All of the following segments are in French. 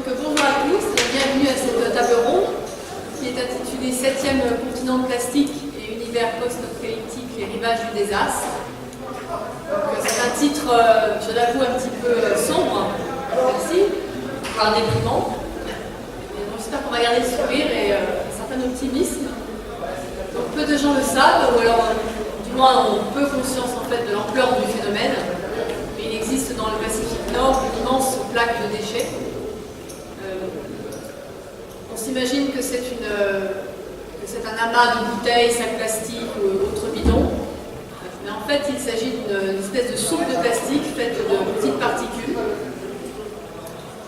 Bonjour à tous et bienvenue à cette table ronde qui est intitulée 7e continent de plastique et univers post-apocalyptique, les rivages du désastre. C'est un titre, je l'avoue, un petit peu sombre, merci, voire déprimant. J'espère qu'on va garder le sourire et un certain optimisme. Donc, peu de gens le savent, ou alors du moins ont peu conscience en fait de l'ampleur du phénomène. Mais il existe dans le Pacifique Nord une immense plaque de déchets. On s'imagine que c'est un amas de bouteilles, sacs plastiques ou autres bidons. Mais en fait, il s'agit d'une espèce de soupe de plastique faite de petites particules.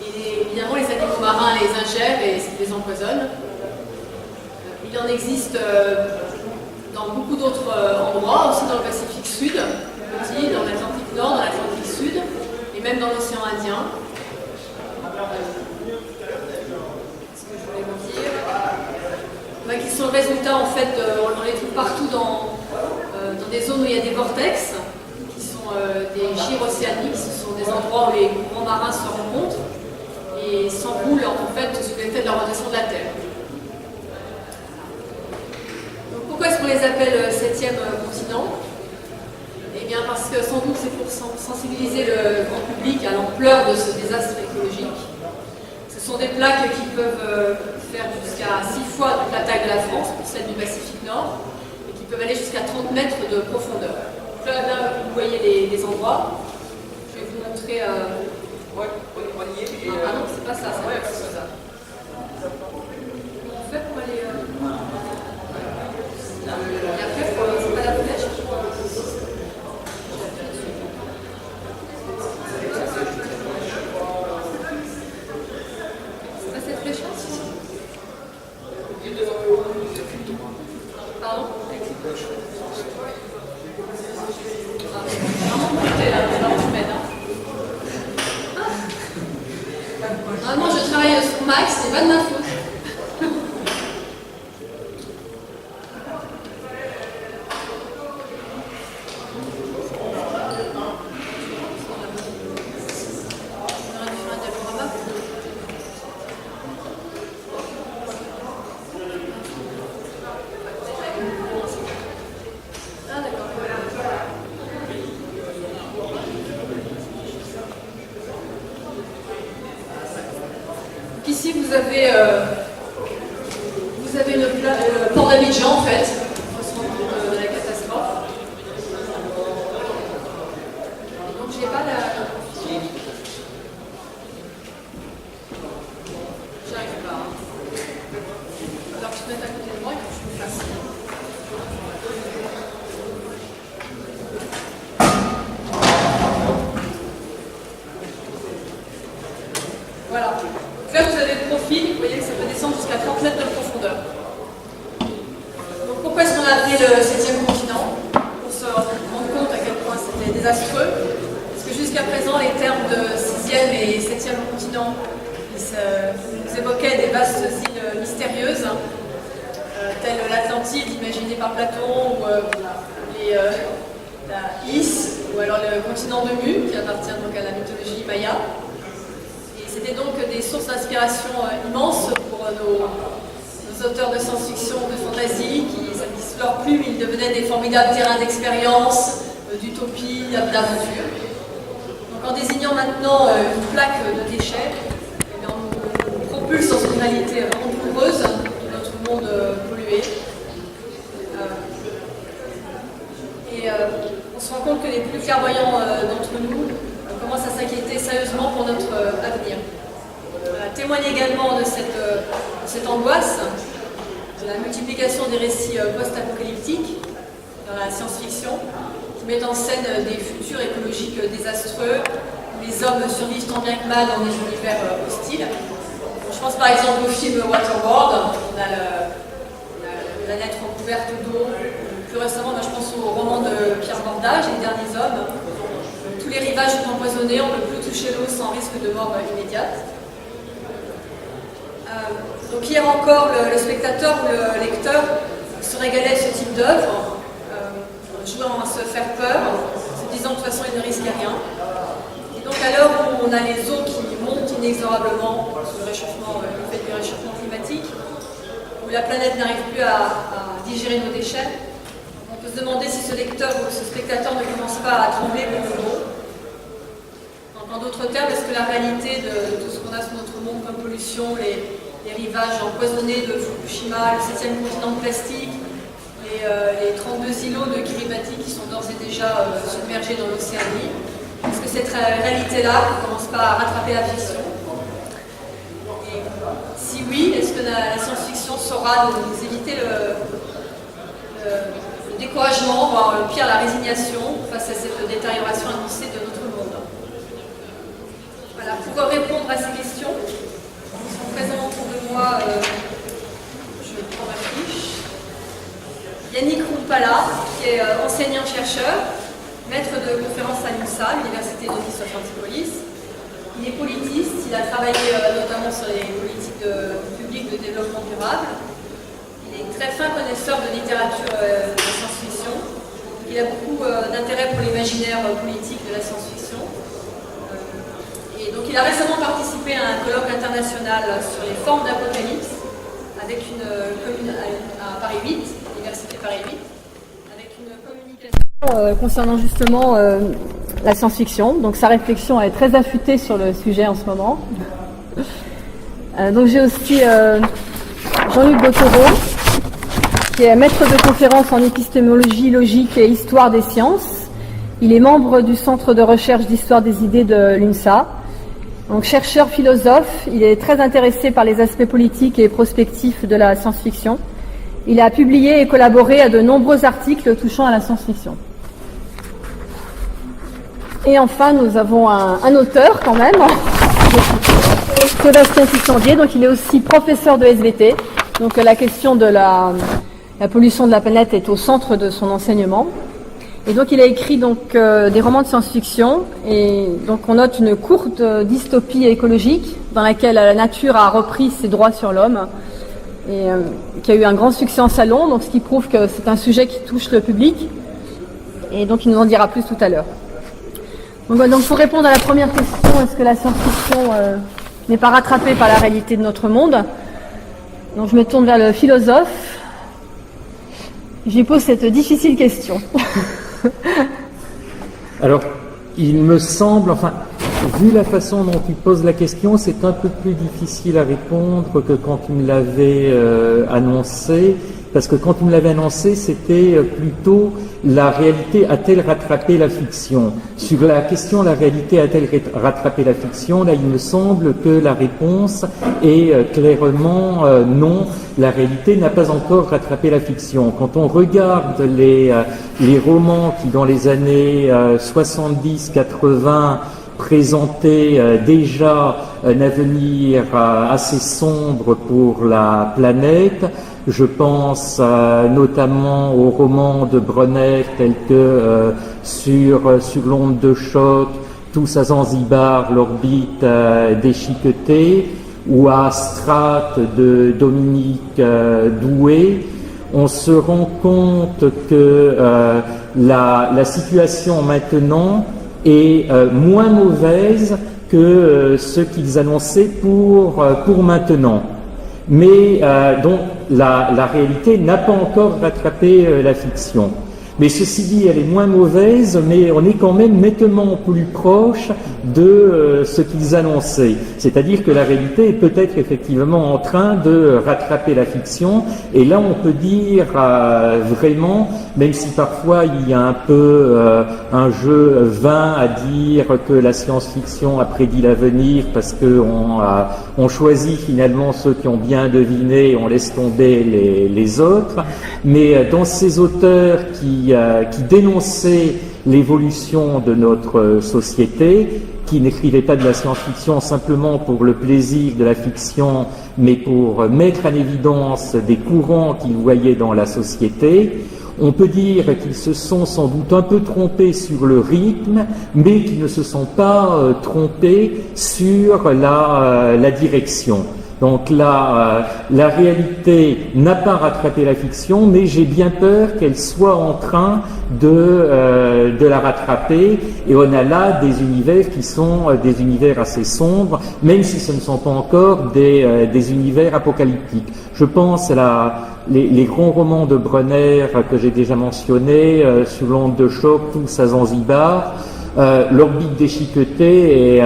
Et évidemment, les animaux marins les ingèrent et les empoisonnent. Il en existe dans beaucoup d'autres endroits, aussi dans le Pacifique Sud, aussi, dans l'Atlantique Nord, dans l'Atlantique Sud, et même dans l'océan Indien. Qui sont le résultat, en fait, on les trouve partout dans des zones où il y a des vortex, qui sont des gyres océaniques, ce sont des endroits où les courants marins se rencontrent et s'enroulent en fait sous l'effet de la rotation de la Terre. Donc, pourquoi est-ce qu'on les appelle 7e continent? Eh bien parce que sans doute c'est pour sensibiliser le grand public à l'ampleur de ce désastre écologique. Ce sont des plaques qui peuvent faire jusqu'à 6 fois la taille de la France, pour celle du Pacifique Nord, et qui peuvent aller jusqu'à 30 mètres de profondeur. Donc là, vous voyez les endroits. Je vais vous montrer. Ouais, ah non, c'est pas ça, c'est pas ça. Comment on fait pour aller. Là. Et après, c'est pas la flèche. C'est pas cette flèche-là? Pardon? Normalement, je travaille sur Max, c'est pas de ma faute. Ici, vous avez le port d'Abidjan, en fait, de la catastrophe. Donc, j'ai pas la. J'arrive pas. Alors, je vais mettre à côté de moi et que je me fasse. Voilà. Là, vous avez le profil, vous voyez que ça peut descendre jusqu'à 30 mètres de profondeur. Donc, pourquoi est-ce qu'on a appelé le 7e continent? Pour se rendre compte à quel point c'était désastreux. Parce que jusqu'à présent, les termes de 6e et 7e continent nous évoquaient des vastes îles mystérieuses, telles l'Atlantide imaginée par Platon, ou la Is, ou alors le continent de Mu, qui appartient donc à la mythologie maya. C'était donc des sources d'inspiration immenses pour nos auteurs de science-fiction, de fantasy, qui s'appellissent leur plume, ils devenaient des formidables terrains d'expérience, d'utopie, d'aventure. Donc en désignant maintenant une plaque de déchets, on nous propulse dans une réalité vraiment douloureuse de notre monde pollué. Et on se rend compte que les plus clairvoyants d'entre nous commence à s'inquiéter sérieusement pour notre avenir. Témoigne également de cette angoisse, de la multiplication des récits post-apocalyptiques dans la science-fiction, qui mettent en scène des futurs écologiques désastreux, où les hommes survivent tant bien que mal dans des univers hostiles. Je pense par exemple au film Waterworld, on a la planète recouverte d'eau. Plus récemment, je pense au roman de Pierre Bordage, Les Derniers Hommes. Tous les rivages sont empoisonnés, on ne peut plus toucher l'eau sans risque de mort immédiate. Donc hier encore, le spectateur ou le lecteur se régalait de ce type d'œuvre, jouant à se faire peur, se disant de toute façon il ne risque rien. Et donc à l'heure où on a les eaux qui montent inexorablement sous le fait du réchauffement climatique, où la planète n'arrive plus à digérer nos déchets, on peut se demander si ce lecteur ou ce spectateur ne commence pas à trembler pour le mot. En d'autres termes, est-ce que la réalité de tout ce qu'on a sur notre monde comme pollution, les rivages empoisonnés de Fukushima, le 7e continent de plastique, les 32 îlots de Kiribati qui sont d'ores et déjà submergés dans l'Océanie, est-ce que cette réalité-là ne commence pas à rattraper la fiction? Et si oui, est-ce que la science-fiction saura nous éviter le découragement, voire le pire, la résignation face à cette détérioration annoncée de notre monde? Voilà, pour répondre à ces questions, ils sont présents autour de moi, je prends ma fiche. Yannick Rumpala, qui est enseignant-chercheur, maître de conférence à l'UNSA, l'Université de Nice Antipolis. Il est politiste, il a travaillé notamment sur les politiques publiques de développement durable. Il est très fin connaisseur de littérature de science-fiction. Il a beaucoup d'intérêt pour l'imaginaire politique de la science-fiction. Et donc il a récemment participé à un colloque international sur les formes d'apocalypse avec une commune à Paris 8, l'Université Paris 8, avec une communication concernant justement la science-fiction. Donc sa réflexion est très affûtée sur le sujet en ce moment. Donc j'ai aussi Jean-Luc Bottero, qui est maître de conférence en épistémologie, logique et histoire des sciences. Il est membre du Centre de recherche d'histoire des idées de l'UNSA. Donc chercheur philosophe, il est très intéressé par les aspects politiques et prospectifs de la science-fiction. Il a publié et collaboré à de nombreux articles touchant à la science-fiction. Et enfin, nous avons un auteur quand même, Sébastien Tissandier, donc il est aussi professeur de SVT. Donc la question de la pollution de la planète est au centre de son enseignement. Et donc il a écrit des romans de science-fiction, et donc on note une courte dystopie écologique dans laquelle la nature a repris ses droits sur l'homme, et qui a eu un grand succès en salon, donc ce qui prouve que c'est un sujet qui touche le public, et donc il nous en dira plus tout à l'heure. Donc pour répondre à la première question, est-ce que la science-fiction n'est pas rattrapée par la réalité de notre monde? Donc je me tourne vers le philosophe, je lui pose cette difficile question. Alors, il me semble, vu la façon dont tu poses la question, c'est un peu plus difficile à répondre que quand tu me l'avais annoncé, parce que quand tu me l'avais annoncé, c'était plutôt la réalité a-t-elle rattrapé la fiction? Sur la question la réalité a-t-elle rattrapé la fiction, là il me semble que la réponse est clairement non, la réalité n'a pas encore rattrapé la fiction. Quand on regarde les romans qui dans les années 70-80 présentaient déjà un avenir assez sombre pour la planète, je pense notamment aux romans de Bronner tels que sur l'onde de choc, Tous à Zanzibar, l'orbite déchiquetée, ou à Strat de Dominique Doué, on se rend compte que la situation maintenant est moins mauvaise que ce qu'ils annonçaient pour maintenant. Mais donc la réalité n'a pas encore rattrapé la fiction. Mais ceci dit, elle est moins mauvaise, mais on est quand même nettement plus proche de ce qu'ils annonçaient. C'est-à-dire que la réalité est peut-être effectivement en train de rattraper la fiction. Et là, on peut dire vraiment, même si parfois il y a un peu un jeu vain à dire que la science-fiction a prédit l'avenir parce que on choisit finalement ceux qui ont bien deviné et on laisse tomber les autres. Mais dans ces auteurs qui dénonçaient l'évolution de notre société, qui n'écrivaient pas de la science-fiction simplement pour le plaisir de la fiction, mais pour mettre en évidence des courants qu'ils voyaient dans la société, on peut dire qu'ils se sont sans doute un peu trompés sur le rythme, mais qu'ils ne se sont pas trompés sur la direction. Donc là, la réalité n'a pas rattrapé la fiction, mais j'ai bien peur qu'elle soit en train de la rattraper. Et on a là des univers qui sont des univers assez sombres, même si ce ne sont pas encore des univers apocalyptiques. Je pense à les grands romans de Brunner que j'ai déjà mentionnés, Sous l'onde de choc, Tous à Zanzibar. L'orbite déchiquetée est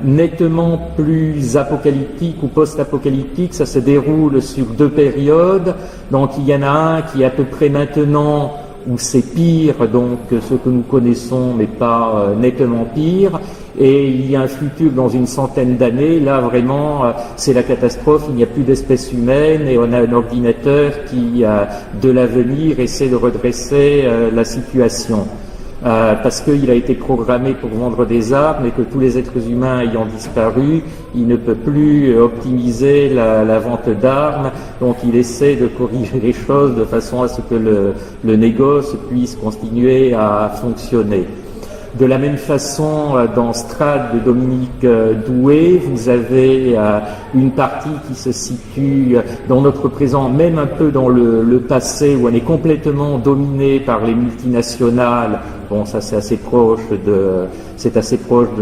nettement plus apocalyptique ou post-apocalyptique. Ça se déroule sur 2 périodes. Donc il y en a un qui est à peu près maintenant où c'est pire, donc ce que nous connaissons, mais pas nettement pire. Et il y a un futur dans une centaine d'années. Là vraiment, c'est la catastrophe. Il n'y a plus d'espèces humaines et on a un ordinateur qui, de l'avenir, essaie de redresser la situation. Parce qu'il a été programmé pour vendre des armes et que tous les êtres humains ayant disparu, il ne peut plus optimiser la vente d'armes, donc il essaie de corriger les choses de façon à ce que le négoce puisse continuer à fonctionner. De la même façon, dans Strad de Dominique Doué, vous avez une partie qui se situe dans notre présent, même un peu dans le passé, où on est complètement dominé par les multinationales. Bon, ça c'est assez proche de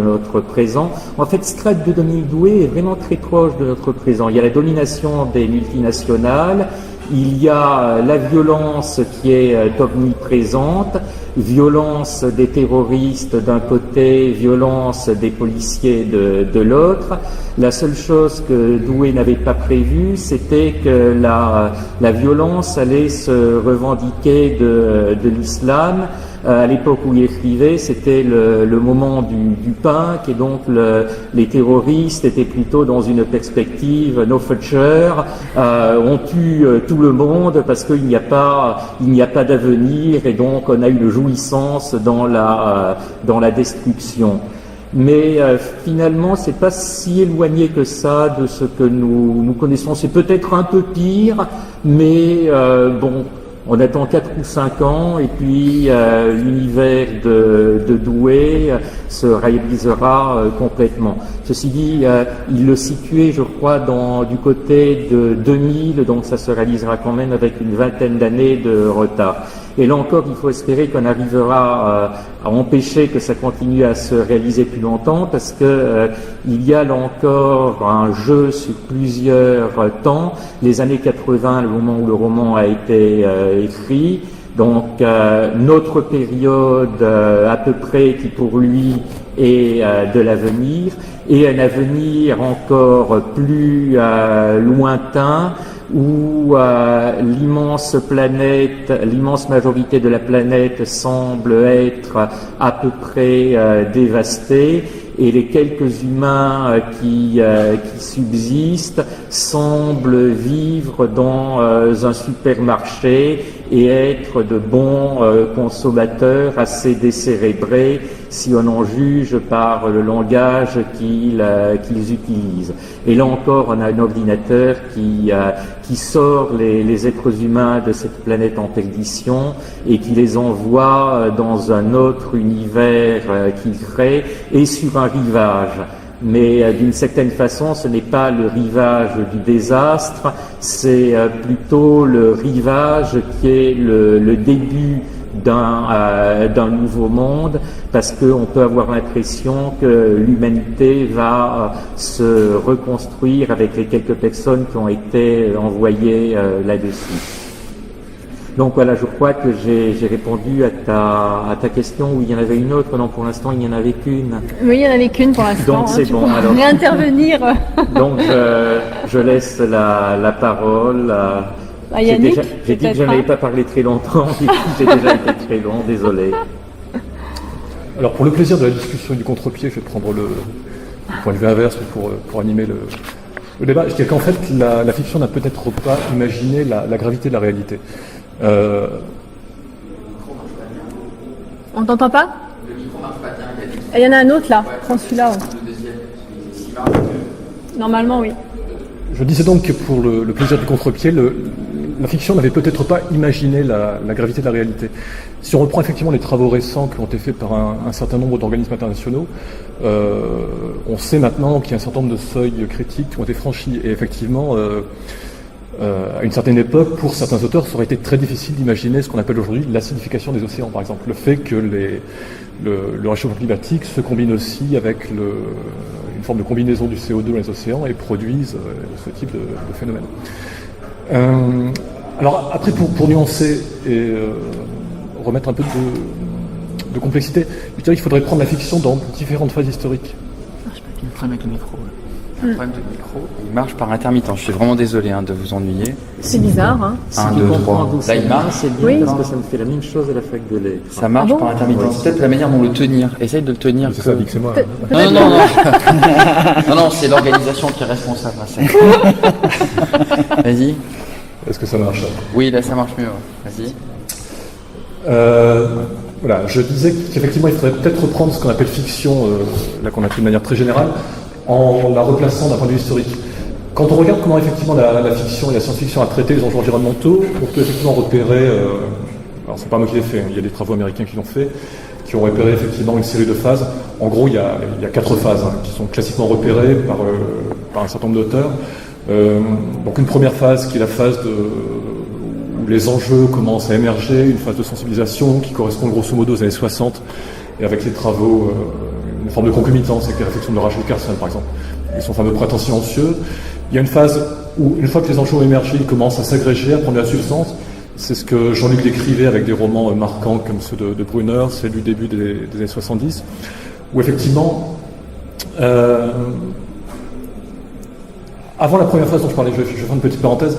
notre présent. En fait, Strad de Dominique Doué est vraiment très proche de notre présent. Il y a la domination des multinationales, il y a la violence qui est omniprésente, violence des terroristes d'un côté, violence des policiers de l'autre. La seule chose que Doué n'avait pas prévue, c'était que la violence allait se revendiquer de l'islam. À l'époque où il écrivait, c'était le moment du punk, et donc les terroristes étaient plutôt dans une perspective no future, on tue tout le monde parce qu'il n'y a pas d'avenir, et donc on a une jouissance dans la destruction. Mais finalement, c'est pas si éloigné que ça de ce que nous connaissons. C'est peut-être un peu pire, mais bon. On attend 4 ou 5 ans et puis l'univers de Doué se réalisera complètement. Ceci dit, il le situait, je crois, du côté de 2000, donc ça se réalisera quand même avec une vingtaine d'années de retard. Et là encore, il faut espérer qu'on arrivera à empêcher que ça continue à se réaliser plus longtemps, parce que il y a là encore un jeu sur plusieurs temps. Les années 80, le moment où le roman a été écrit, donc notre période à peu près qui pour lui est de l'avenir, et un avenir encore plus lointain, où l'immense majorité de la planète semble être à peu près dévastée, et les quelques humains qui subsistent semblent vivre dans un supermarché et être de bons consommateurs assez décérébrés, si on en juge par le langage qu'ils utilisent. Et là encore, on a un ordinateur qui sort les êtres humains de cette planète en perdition et qui les envoie dans un autre univers qu'il crée, et sur un rivage. Mais d'une certaine façon, ce n'est pas le rivage du désastre, c'est plutôt le rivage qui est le début d'un nouveau monde, parce qu'on peut avoir l'impression que l'humanité va se reconstruire avec les quelques personnes qui ont été envoyées là-dessus. Donc voilà, je crois que j'ai répondu à ta question, où il y en avait une autre. Non, pour l'instant, il n'y en avait qu'une. Oui, il n'y en avait qu'une pour l'instant. Donc c'est bon. Alors, réintervenir. Donc je laisse la parole à Yannick. J'ai dit que je n'avais pas parlé très longtemps, et puis j'ai déjà été très long, désolé. Alors pour le plaisir de la discussion du contre-pied, je vais prendre le point de vue inverse pour animer le débat. Je dirais qu'en fait, la fiction n'a peut-être pas imaginé la gravité de la réalité. On t'entend pas? Il y en a un autre là, prends celui-là. Normalement, oui. Je disais donc que pour le plaisir du contre-pied, la fiction n'avait peut-être pas imaginé la gravité de la réalité. Si on reprend effectivement les travaux récents qui ont été faits par un certain nombre d'organismes internationaux, on sait maintenant qu'il y a un certain nombre de seuils critiques qui ont été franchis. Et effectivement, à une certaine époque, pour certains auteurs, ça aurait été très difficile d'imaginer ce qu'on appelle aujourd'hui l'acidification des océans, par exemple. Le fait que le réchauffement climatique se combine aussi avec une forme de combinaison du CO2 dans les océans et produise ce type de phénomène. Alors après, pour nuancer et remettre un peu de complexité, je dirais qu'il faudrait prendre la fiction dans différentes phases historiques. Il y a un problème avec le micro. Le problème de micro, il marche par intermittent. Je suis vraiment désolé de vous ennuyer. C'est bizarre, hein. 1, 2, 3. Là, il marche. C'est bien Oui. parce que ça me fait la même chose à la fac de lettres. Ça marche Ah bon par intermittent. C'est peut-être la manière dont le tenir. Essaye de le tenir. C'est ça, dit que c'est moi. Non, non, c'est l'organisation qui est responsable. Vas-y. Est-ce que ça marche? Oui, là, ça marche mieux. Vas-y. Voilà, je disais qu'effectivement, il faudrait peut-être reprendre ce qu'on appelle fiction, là qu'on appelle de manière très générale, en la replaçant d'un point de vue historique. Quand on regarde comment effectivement la fiction et la science-fiction a traité les enjeux environnementaux, on peut effectivement repérer, alors c'est pas moi qui l'ai fait, il y a des travaux américains qui l'ont fait, qui ont repéré effectivement une série de phases. En gros, il y a 4 phases qui sont classiquement repérées par un certain nombre d'auteurs. Donc une première phase qui est la phase où les enjeux commencent à émerger, une phase de sensibilisation qui correspond grosso modo aux années 60, et avec les travaux, une forme de concomitance avec les réflexions de Rachel Carson par exemple, et son fameux prétentiencieux. Il y a une phase où, une fois que les enjeux ont émergé, ils commencent à s'agréger, à prendre de la substance. C'est ce que Jean-Luc décrivait avec des romans marquants comme ceux de Brunner, c'est du début des années 70, où effectivement, avant la première phase dont je parlais, je vais faire une petite parenthèse,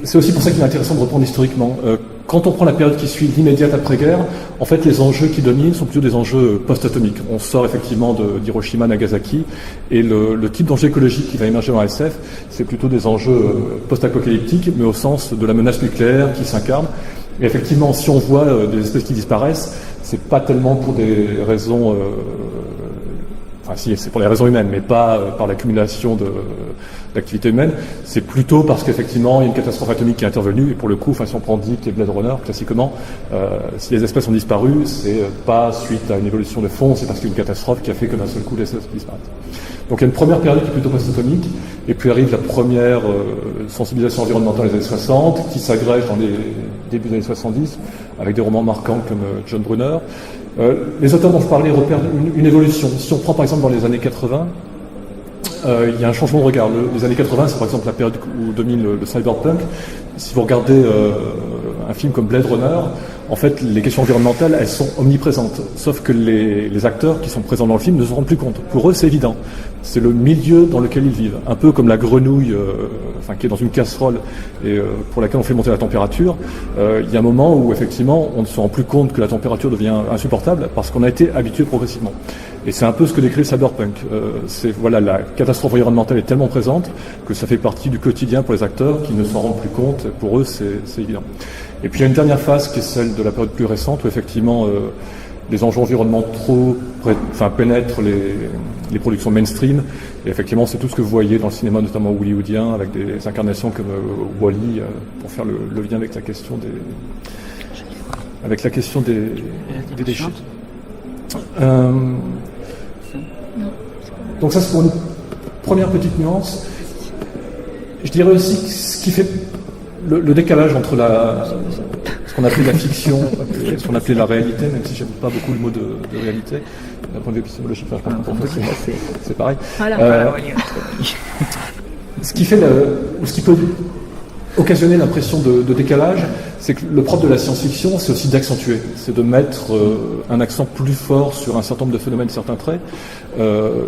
c'est aussi pour ça qu'il est intéressant de reprendre historiquement. Quand on prend la période qui suit l'immédiate après-guerre, en fait, les enjeux qui dominent sont plutôt des enjeux post-atomiques. On sort effectivement d'Hiroshima, Nagasaki, et le type d'enjeu écologique qui va émerger dans la SF, c'est plutôt des enjeux post-apocalyptiques, mais au sens de la menace nucléaire qui s'incarne. Et effectivement, si on voit des espèces qui disparaissent, c'est pas tellement pour des raisons... Enfin, si, c'est pour les raisons humaines, mais pas par l'accumulation d'activités humaines. C'est plutôt parce qu'effectivement, il y a une catastrophe atomique qui est intervenue, et pour le coup, enfin, si on prend Dick et Blade Runner, classiquement, si les espèces ont disparu, c'est pas suite à une évolution de fond, c'est parce qu'il y a une catastrophe qui a fait que d'un seul coup, les espèces disparaissent. Donc il y a une première période qui est plutôt post-atomique, et puis arrive la première sensibilisation environnementale des années 60, qui s'agrège dans les débuts des années 70, avec des romans marquants comme John Brunner. Les auteurs dont je parlais repèrent une évolution. Si on prend par exemple dans les années 80, il y a un changement de regard. Les années 80, c'est par exemple la période où domine le cyberpunk. Si vous regardez un film comme Blade Runner, en fait, les questions environnementales, elles sont omniprésentes. Sauf que les acteurs qui sont présents dans le film ne se rendent plus compte. Pour eux, c'est évident. C'est le milieu dans lequel ils vivent. Un peu comme la grenouille, qui est dans une casserole et pour laquelle on fait monter la température. Il y a un moment où, effectivement, on ne se rend plus compte que la température devient insupportable parce qu'on a été habitué progressivement. Et c'est un peu ce que décrit le cyberpunk. La catastrophe environnementale est tellement présente que ça fait partie du quotidien pour les acteurs qui ne s'en rendent plus compte. Pour eux, c'est évident. Et puis il y a une dernière phase qui est celle de la période plus récente où effectivement les enjeux environnementaux pénètrent les productions mainstream. Et effectivement, c'est tout ce que vous voyez dans le cinéma, notamment hollywoodien, avec des incarnations comme Wall-E, pour faire le lien avec la question des déchets. Donc ça, c'est pour une première petite nuance. Je dirais aussi que ce qui fait le décalage entre ce qu'on appelait la fiction et ce qu'on appelait la réalité, même si j'aime pas beaucoup le mot de réalité, d'un point de vue épistémologique, je pense que c'est pareil. Ce qui peut occasionner l'impression de décalage, c'est que le propre de la science-fiction, c'est aussi d'accentuer, c'est de mettre un accent plus fort sur un certain nombre de phénomènes, certains traits.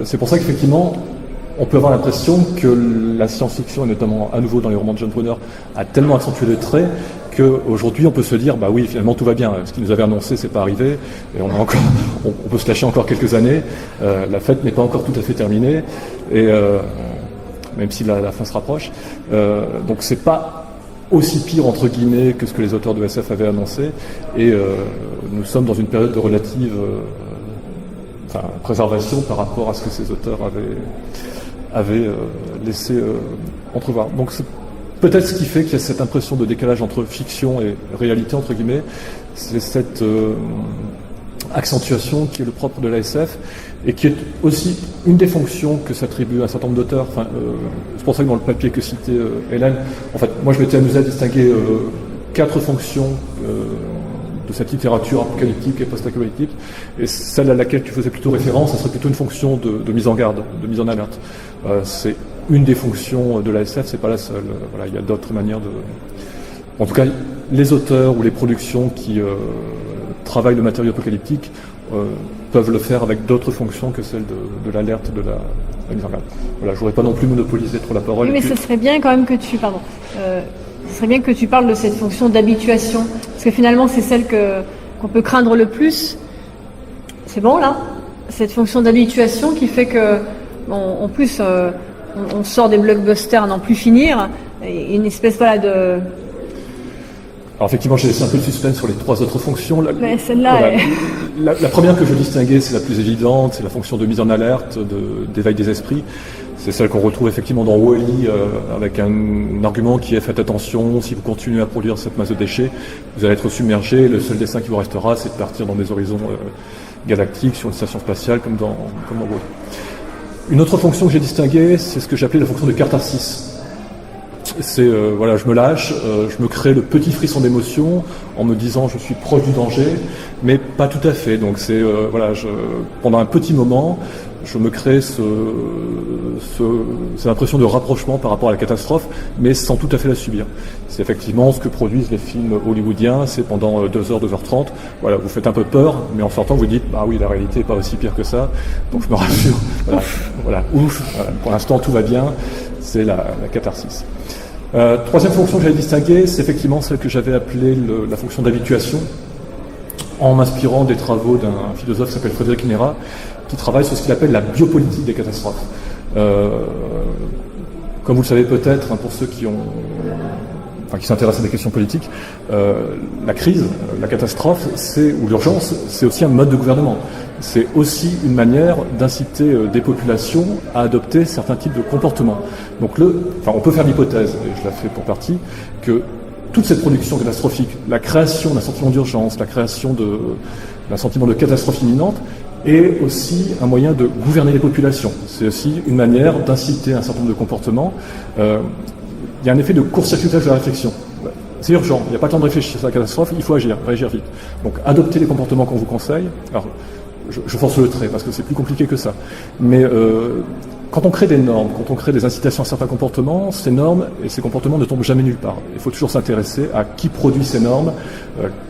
C'est pour ça qu'effectivement, on peut avoir l'impression que la science-fiction, et notamment à nouveau dans les romans de John Brunner, a tellement accentué les traits qu'aujourd'hui on peut se dire, bah oui, finalement tout va bien, ce qu'il nous avait annoncé, c'est pas arrivé, et on peut se lâcher encore quelques années, la fête n'est pas encore tout à fait terminée, et même si la fin se rapproche. Donc c'est pas aussi pire entre guillemets que ce que les auteurs de SF avaient annoncé, et nous sommes dans une période de relative préservation par rapport à ce que ces auteurs avaient laissé entrevoir. Donc peut-être ce qui fait qu'il y a cette impression de décalage entre fiction et réalité, entre guillemets, c'est cette accentuation qui est le propre de l'ASF et qui est aussi une des fonctions que s'attribue un certain nombre d'auteurs. Enfin, c'est pour ça que dans le papier que citait Hélène, en fait, moi je m'étais amusé à distinguer 4 fonctions de cette littérature apocalyptique et post-apocalyptique, et celle à laquelle tu faisais plutôt référence, ça serait plutôt une fonction de mise en garde, de mise en alerte. C'est une des fonctions de l'ASF, c'est pas la seule. Voilà, il y a d'autres manières de... En tout cas, les auteurs ou les productions qui travaillent le matériau apocalyptique peuvent le faire avec d'autres fonctions que celle de l'alerte, de la mise en garde. Voilà, je voudrais pas non plus monopoliser trop la parole. Oui, mais ce serait bien quand même que tu... Pardon. Ce serait bien que tu parles de cette fonction d'habituation, parce que finalement c'est celle qu'on peut craindre le plus. C'est bon là ? Cette fonction d'habituation qui fait que, bon, en plus, on sort des blockbusters à n'en plus finir, et une espèce voilà de... Alors effectivement, j'ai laissé un peu de suspense sur les 3 autres fonctions. Mais celle-là, voilà, la première que je distinguais, c'est la plus évidente, c'est la fonction de mise en alerte, d'éveil des esprits. C'est celle qu'on retrouve effectivement dans Wall-E, avec un argument qui est faites attention, si vous continuez à produire cette masse de déchets, vous allez être submergé, le seul destin qui vous restera, c'est de partir dans des horizons galactiques, sur une station spatiale, comme dans Wall-E. Une autre fonction que j'ai distinguée, c'est ce que j'appelais la fonction de catharsis. C'est, voilà, je me lâche, je me crée le petit frisson d'émotion en me disant je suis proche du danger, mais pas tout à fait. Donc c'est, voilà, pendant un petit moment, je me crée cette impression de rapprochement par rapport à la catastrophe, mais sans tout à fait la subir. C'est effectivement ce que produisent les films hollywoodiens, c'est pendant 2h, 2h30, voilà, vous faites un peu peur, mais en sortant vous dites, bah oui, la réalité n'est pas aussi pire que ça, donc je me rassure, voilà, ouf, voilà, pour l'instant tout va bien, c'est la catharsis. Troisième fonction que j'avais distinguée, c'est effectivement celle que j'avais appelée la fonction d'habituation, en m'inspirant des travaux d'un philosophe qui s'appelle Frédéric Nera, qui travaille sur ce qu'il appelle la biopolitique des catastrophes. Comme vous le savez peut-être, pour ceux qui s'intéressent à des questions politiques, la crise, la catastrophe, ou l'urgence, c'est aussi un mode de gouvernement. C'est aussi une manière d'inciter des populations à adopter certains types de comportements. Donc on peut faire l'hypothèse, et je la fais pour partie, que toute cette production catastrophique, la création d'un sentiment d'urgence, la création d'un sentiment de catastrophe imminente, est aussi un moyen de gouverner les populations. C'est aussi une manière d'inciter un certain nombre de comportements. Il y a un effet de court-circuitage de la réflexion. C'est urgent, il n'y a pas le temps de réfléchir sur la catastrophe, il faut réagir vite. Donc adoptez les comportements qu'on vous conseille. Alors, je force le trait parce que c'est plus compliqué que ça. Mais quand on crée des normes, quand on crée des incitations à certains comportements, ces normes et ces comportements ne tombent jamais nulle part. Il faut toujours s'intéresser à qui produit ces normes,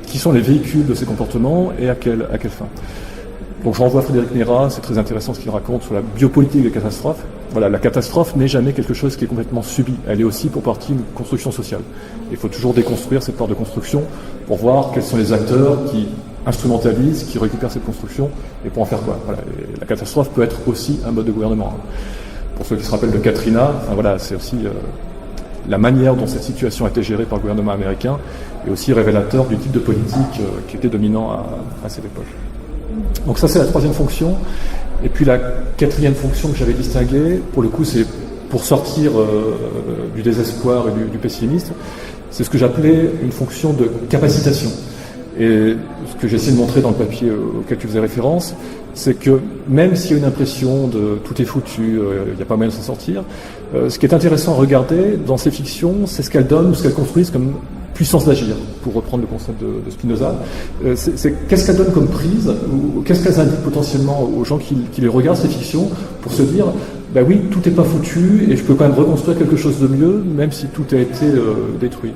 qui sont les véhicules de ces comportements et à quelle fin. Donc je renvoie à Frédéric Nera, c'est très intéressant ce qu'il raconte sur la biopolitique des catastrophes. Voilà, la catastrophe n'est jamais quelque chose qui est complètement subi. Elle est aussi pour partie une construction sociale. Il faut toujours déconstruire cette part de construction pour voir quels sont les acteurs qui instrumentalisent, qui récupèrent cette construction et pour en faire quoi. Voilà. Et la catastrophe peut être aussi un mode de gouvernement. Pour ceux qui se rappellent de Katrina, voilà, c'est aussi la manière dont cette situation a été gérée par le gouvernement américain est aussi révélateur du type de politique qui était dominant à cette époque. Donc ça c'est la troisième fonction. Et puis la quatrième fonction que j'avais distinguée, pour le coup c'est pour sortir du désespoir et du pessimisme, c'est ce que j'appelais une fonction de capacitation. Et ce que j'ai essayé de montrer dans le papier auquel tu faisais référence, c'est que même s'il y a une impression de tout est foutu, il n'y a pas moyen de s'en sortir, ce qui est intéressant à regarder dans ces fictions, c'est ce qu'elles donnent ou ce qu'elles construisent comme puissance d'agir, pour reprendre le concept de Spinoza. C'est qu'est-ce qu'elles donnent comme prise, ou qu'est-ce qu'elles indiquent potentiellement aux gens qui les regardent, ces fictions, pour se dire, bah oui, tout n'est pas foutu, et je peux quand même reconstruire quelque chose de mieux, même si tout a été détruit.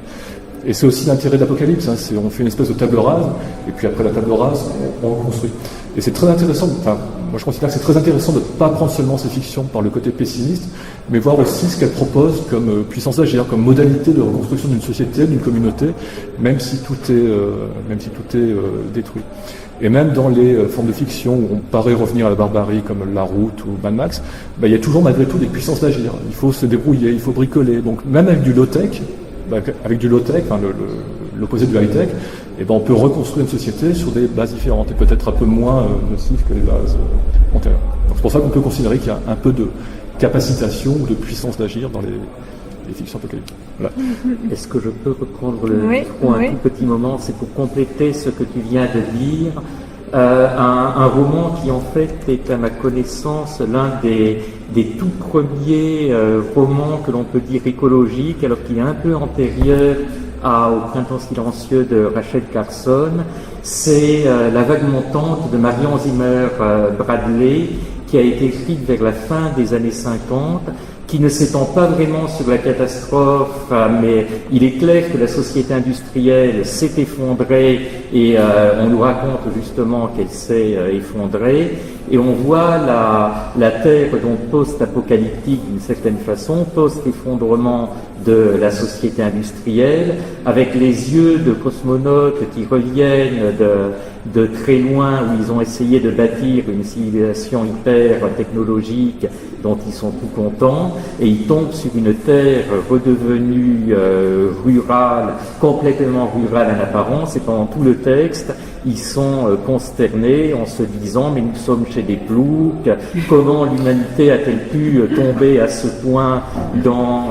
Et c'est aussi l'intérêt de l'Apocalypse, hein, on fait une espèce de table rase, et puis après la table rase, on reconstruit. Et c'est très intéressant, moi je considère que c'est très intéressant de ne pas prendre seulement ces fictions par le côté pessimiste, mais voir aussi ce qu'elles proposent comme puissance d'agir, comme modalité de reconstruction d'une société, d'une communauté, même si tout est détruit. Et même dans les formes de fiction où on paraît revenir à la barbarie, comme La Route ou Mad Max, il y a toujours malgré tout des puissances d'agir. Il faut se débrouiller, il faut bricoler. Donc même avec du low-tech, l'opposé du high-tech, on peut reconstruire une société sur des bases différentes et peut-être un peu moins nocives que les bases antérieures. Donc c'est pour ça qu'on peut considérer qu'il y a un peu de capacitation ou de puissance d'agir dans et fiction apocalyptique. Voilà. Est-ce que je peux reprendre le Oui, micro un oui. tout petit moment? C'est pour compléter ce que tu viens de dire. Un roman qui en fait est à ma connaissance l'un des tout premiers romans que l'on peut dire écologiques, alors qu'il est un peu antérieur au Printemps silencieux de Rachel Carson. C'est La vague montante de Marion Zimmer Bradley, qui a été écrite vers la fin des années 50, qui ne s'étend pas vraiment sur la catastrophe, mais il est clair que la société industrielle s'est effondrée et on nous raconte justement qu'elle s'est effondrée. Et on voit la Terre donc post-apocalyptique d'une certaine façon, post-effondrement de la société industrielle, avec les yeux de cosmonautes qui reviennent de très loin, où ils ont essayé de bâtir une civilisation hyper technologique dont ils sont tout contents, et ils tombent sur une Terre redevenue rurale, complètement rurale en apparence, et pendant tout le texte, ils sont consternés en se disant « mais nous sommes chez des ploucs, comment l'humanité a-t-elle pu tomber à ce point dans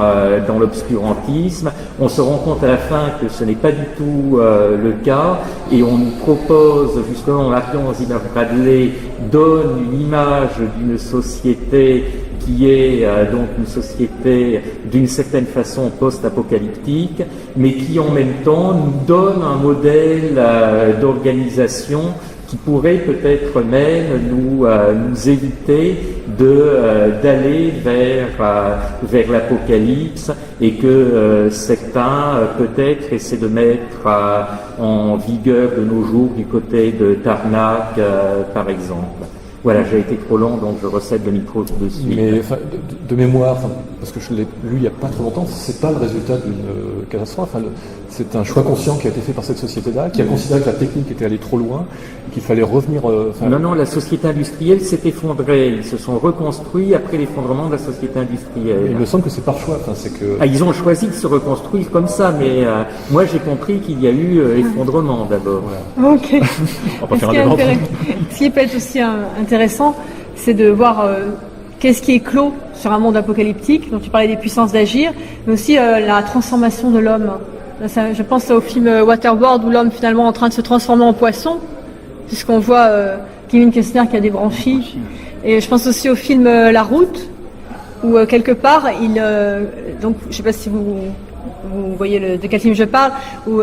l'obscurantisme ?» On se rend compte à la fin que ce n'est pas du tout le cas, et on nous propose justement, Marion Zimmer Bradley donne une image d'une société qui est donc une société d'une certaine façon post-apocalyptique, mais qui en même temps nous donne un modèle d'organisation qui pourrait peut-être même nous éviter d'aller vers l'apocalypse, et que certains peut-être essaient de mettre en vigueur de nos jours du côté de Tarnac par exemple. Voilà, j'ai été trop long, donc je recède le micro tout de suite. Mais de mémoire, parce que je l'ai lu il n'y a pas trop longtemps, c'est pas le résultat d'une catastrophe. C'est un choix conscient qui a été fait par cette société-là, qui a considéré que la technique était allée trop loin, et qu'il fallait revenir. Non, la société industrielle s'est effondrée. Ils se sont reconstruits après l'effondrement de la société industrielle. Il me semble que c'est par choix. Ils ont choisi de se reconstruire comme ça, mais moi j'ai compris qu'il y a eu effondrement d'abord. Voilà. Ok. On va pas faire un débat. Ce qui peut être aussi intéressant, c'est de voir qu'est-ce qui est clos sur un monde apocalyptique. Donc tu parlais des puissances d'agir, mais aussi la transformation de l'homme. Là, je pense au film Waterworld, où l'homme finalement est en train de se transformer en poisson, puisqu'on voit Kevin Costner qui a des branchies. Et je pense aussi au film La Route, où quelque part, donc je ne sais pas si vous voyez de quel film je parle, où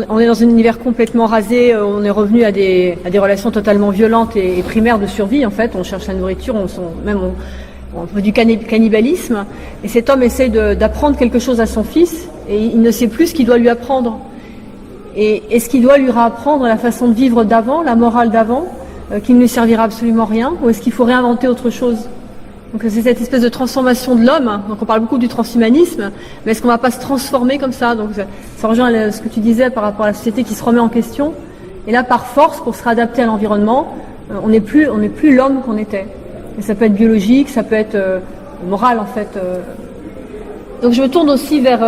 on est dans un univers complètement rasé, on est revenu à des relations totalement violentes et primaires de survie en fait. On cherche la nourriture, on fait du cannibalisme, et cet homme essaie d'apprendre quelque chose à son fils, et il ne sait plus ce qu'il doit lui apprendre. Et est-ce qu'il doit lui réapprendre la façon de vivre d'avant, la morale d'avant, qui ne lui servira absolument rien, ou est-ce qu'il faut réinventer autre chose? Donc c'est cette espèce de transformation de l'homme. Donc on parle beaucoup du transhumanisme, mais est-ce qu'on ne va pas se transformer comme ça? Donc ça rejoint ce que tu disais par rapport à la société qui se remet en question. Et là, par force, pour se réadapter à l'environnement, on n'est plus l'homme qu'on était. Et ça peut être biologique, ça peut être moral en fait. Donc je me tourne aussi vers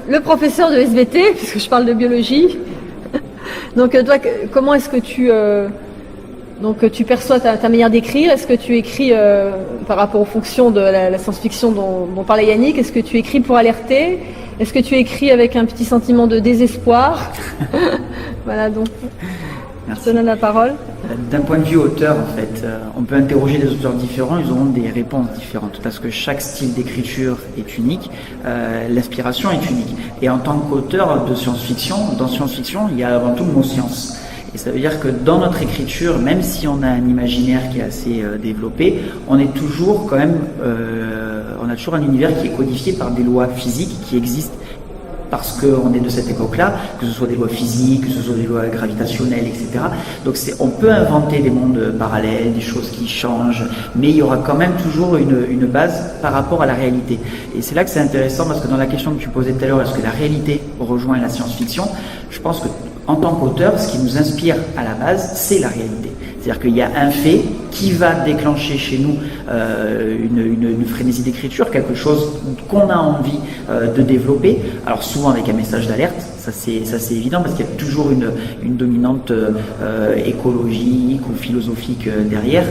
le professeur de SVT, puisque je parle de biologie. Donc toi, comment est-ce que tu perçois ta manière d'écrire? Est-ce que tu écris par rapport aux fonctions de la science-fiction dont parlait Yannick? Est-ce que tu écris pour alerter? Est-ce que tu écris avec un petit sentiment de désespoir? Voilà, donc je te donne la parole. D'un point de vue auteur, en fait, on peut interroger des auteurs différents, ils auront des réponses différentes, parce que chaque style d'écriture est unique, l'inspiration est unique. Et en tant qu'auteur de science-fiction, dans science-fiction, il y a avant tout le mot science. Et ça veut dire que dans notre écriture, même si on a un imaginaire qui est assez développé, on est toujours quand même, on a toujours un univers qui est codifié par des lois physiques qui existent parce qu'on est de cette époque-là, que ce soit des lois physiques, que ce soit des lois gravitationnelles, etc. Donc on peut inventer des mondes parallèles, des choses qui changent, mais il y aura quand même toujours une base par rapport à la réalité. Et c'est là que c'est intéressant, parce que dans la question que tu posais tout à l'heure, est-ce que la réalité rejoint la science-fiction? Je pense que en tant qu'auteur, ce qui nous inspire à la base, c'est la réalité. C'est-à-dire qu'il y a un fait qui va déclencher chez nous une frénésie d'écriture, quelque chose qu'on a envie de développer. Alors souvent avec un message d'alerte, ça c'est évident parce qu'il y a toujours une dominante écologique ou philosophique derrière.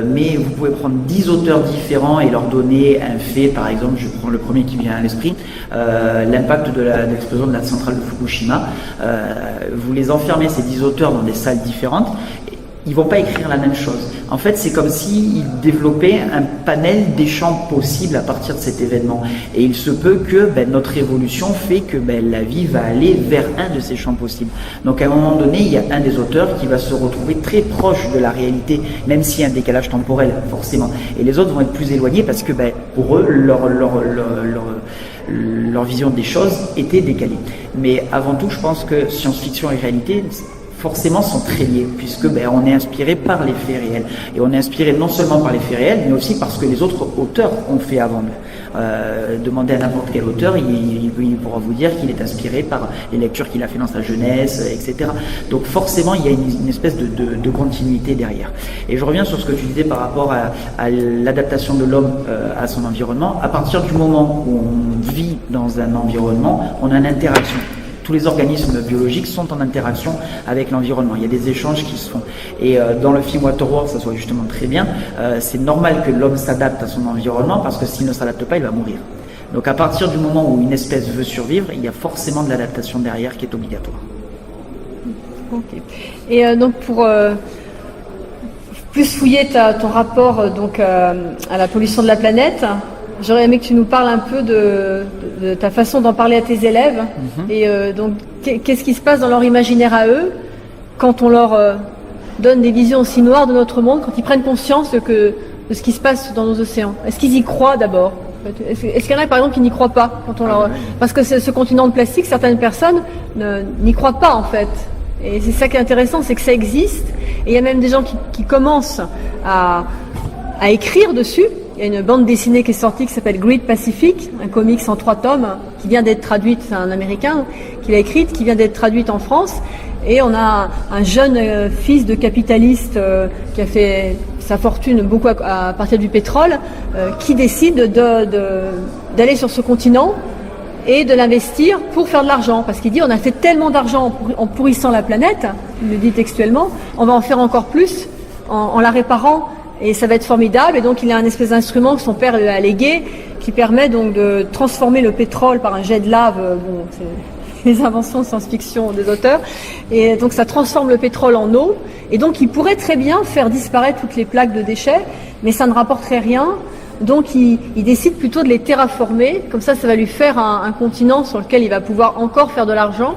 Mais vous pouvez prendre 10 auteurs différents et leur donner un fait. Par exemple, je prends le premier qui vient à l'esprit, l'impact de l'explosion de la centrale de Fukushima. Vous les enfermez, ces 10 auteurs, dans des salles différentes. Ils vont pas écrire la même chose. En fait, c'est comme s'ils développaient un panel des champs possibles à partir de cet événement. Et il se peut que notre évolution fait que la vie va aller vers un de ces champs possibles. Donc à un moment donné, il y a un des auteurs qui va se retrouver très proche de la réalité, même s'il y a un décalage temporel, forcément. Et les autres vont être plus éloignés parce que pour eux, leur vision des choses était décalée. Mais avant tout, je pense que science-fiction et réalité forcément sont très liés, puisque on est inspiré par les faits réels. Et on est inspiré non seulement par les faits réels, mais aussi parce que les autres auteurs ont fait avant nous. Demandez à n'importe quel auteur, il pourra vous dire qu'il est inspiré par les lectures qu'il a fait dans sa jeunesse, etc. Donc forcément, il y a une espèce de continuité derrière. Et je reviens sur ce que tu disais par rapport à l'adaptation de l'homme à son environnement. À partir du moment où on vit dans un environnement, on a une interaction. Tous les organismes biologiques sont en interaction avec l'environnement. Il y a des échanges qui se font. Et dans le film Waterworld, ça se voit justement très bien, c'est normal que l'homme s'adapte à son environnement parce que s'il ne s'adapte pas, il va mourir. Donc à partir du moment où une espèce veut survivre, il y a forcément de l'adaptation derrière qui est obligatoire. Ok. Et donc pour plus fouiller ton rapport à la pollution de la planète, j'aurais aimé que tu nous parles un peu de ta façon d'en parler à tes élèves. Et donc, qu'est-ce qui se passe dans leur imaginaire à eux quand on leur donne des visions aussi noires de notre monde, quand ils prennent conscience de ce qui se passe dans nos océans? Est-ce qu'ils y croient d'abord? Est-ce qu'il y en a par exemple qui n'y croient pas quand on leur... Parce que ce continent de plastique, certaines personnes n'y croient pas en fait. Et c'est ça qui est intéressant, c'est que ça existe. Et il y a même des gens qui commencent à écrire dessus. Il y a une bande dessinée qui est sortie qui s'appelle Great Pacific, un comics en 3 tomes qui vient d'être traduite, c'est un Américain qui l'a écrite, qui vient d'être traduite en France. Et on a un jeune fils de capitaliste qui a fait sa fortune beaucoup à partir du pétrole, qui décide d'aller sur ce continent et de l'investir pour faire de l'argent. Parce qu'il dit on a fait tellement d'argent en pourrissant la planète, il le dit textuellement, on va en faire encore plus en la réparant. Et ça va être formidable. Et donc, il a un espèce d'instrument que son père lui a légué, qui permet donc de transformer le pétrole par un jet de lave. Bon, c'est les inventions de science-fiction des auteurs. Et donc, ça transforme le pétrole en eau. Et donc, il pourrait très bien faire disparaître toutes les plaques de déchets, mais ça ne rapporterait rien. Donc, il décide plutôt de les terraformer. Comme ça va lui faire un continent sur lequel il va pouvoir encore faire de l'argent.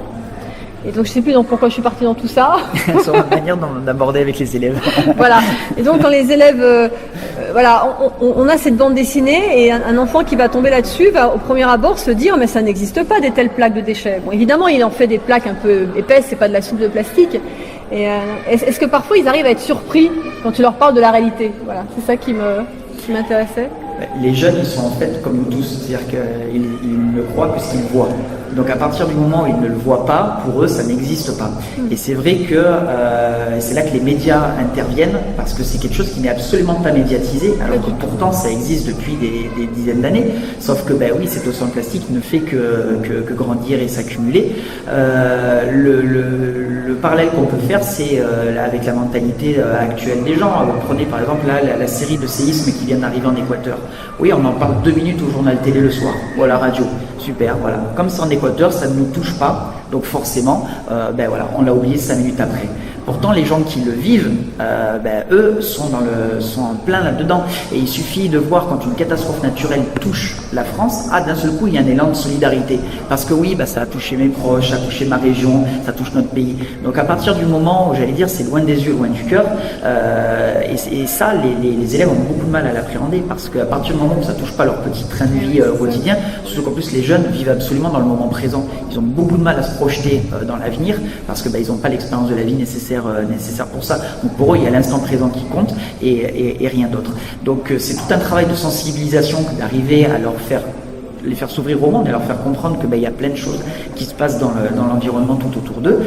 Et donc je sais plus pourquoi je suis partie dans tout ça. Sur la manière d'aborder avec les élèves. Voilà. Et donc quand les élèves, on a cette bande dessinée et un enfant qui va tomber là-dessus va au premier abord se dire mais ça n'existe pas des telles plaques de déchets. Bon évidemment il en fait des plaques un peu épaisses, c'est pas de la soupe de plastique. Et est-ce que parfois ils arrivent à être surpris quand tu leur parles de la réalité? Voilà, c'est ça qui m'intéressait. Les jeunes, ils sont en fait comme nous tous, c'est-à-dire qu'ils ne croient que ce qu'ils voient. Donc à partir du moment où ils ne le voient pas, pour eux, ça n'existe pas. Et c'est vrai que c'est là que les médias interviennent, parce que c'est quelque chose qui n'est absolument pas médiatisé, alors que pourtant ça existe depuis des dizaines d'années. Sauf que oui, cet océan plastique ne fait que grandir et s'accumuler. Le parallèle qu'on peut faire, c'est avec la mentalité actuelle des gens. Prenez par exemple la série de séismes qui vient d'arriver en Équateur. Oui, on en parle 2 minutes au journal télé le soir, ou à la radio. Super, voilà. Comme c'est en Équateur, ça ne nous touche pas, donc forcément, on l'a oublié 5 minutes après. Pourtant, les gens qui le vivent, eux, sont en plein là-dedans. Et il suffit de voir quand une catastrophe naturelle touche la France, d'un seul coup, il y a un élan de solidarité. Parce que oui, ça a touché mes proches, ça a touché ma région, ça touche notre pays. Donc à partir du moment où, j'allais dire, c'est loin des yeux, loin du cœur, et ça, les élèves ont beaucoup de mal à l'appréhender, parce qu'à partir du moment où ça touche pas leur petit train de vie quotidien, surtout qu'en plus les jeunes vivent absolument dans le moment présent. Ils ont beaucoup de mal à se projeter dans l'avenir, parce que ils n'ont pas l'expérience de la vie nécessaire pour ça. Donc pour eux, il y a l'instant présent qui compte et rien d'autre. Donc c'est tout un travail de sensibilisation d'arriver à leur faire les faire s'ouvrir au monde et leur faire comprendre que il y a plein de choses qui se passent dans l'environnement tout autour d'eux,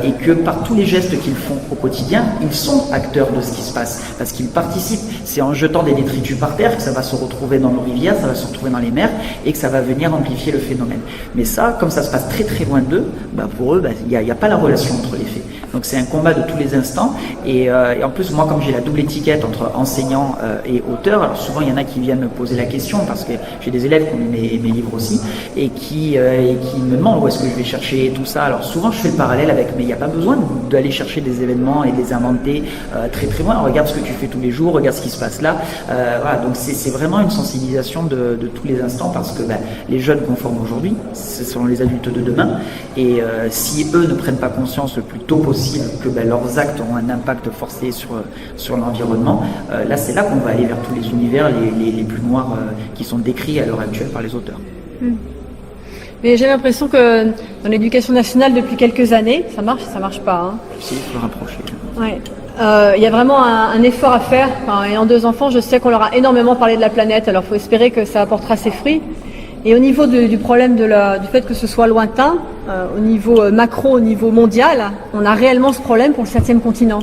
et que par tous les gestes qu'ils font au quotidien, ils sont acteurs de ce qui se passe, parce qu'ils participent. C'est en jetant des détritus par terre que ça va se retrouver dans nos rivières, ça va se retrouver dans les mers, et que ça va venir amplifier le phénomène. Mais ça, comme ça se passe très très loin d'eux, pour eux, il n'y a pas la relation entre les faits. Donc c'est un combat de tous les instants, et en plus moi, comme j'ai la double étiquette entre enseignant et auteur, alors souvent il y en a qui viennent me poser la question, parce que j'ai des élèves qui ont mes livres aussi, et qui me demandent où est-ce que je vais chercher tout ça. Alors souvent je fais le parallèle avec, mais il n'y a pas besoin d'aller chercher des événements et de les inventer très très loin. Regarde ce que tu fais tous les jours, regarde ce qui se passe là. Voilà, donc c'est vraiment une sensibilisation de tous les instants, parce que les jeunes qu'on forme aujourd'hui, ce sont les adultes de demain, et si eux ne prennent pas conscience le plus tôt possible que leurs actes ont un impact forcé sur l'environnement, là c'est là qu'on va aller vers tous les univers les plus noirs qui sont décrits à l'heure actuelle par les auteurs. Mais j'ai l'impression que dans l'éducation nationale depuis quelques années, ça marche pas. Si, il faut le rapprocher. Ouais. Il y a vraiment un effort à faire. Ayant 2 enfants, je sais qu'on leur a énormément parlé de la planète, alors il faut espérer que ça apportera ses fruits. Et au niveau du problème du fait que ce soit lointain, au niveau macro, au niveau mondial, on a réellement ce problème pour le 7e continent.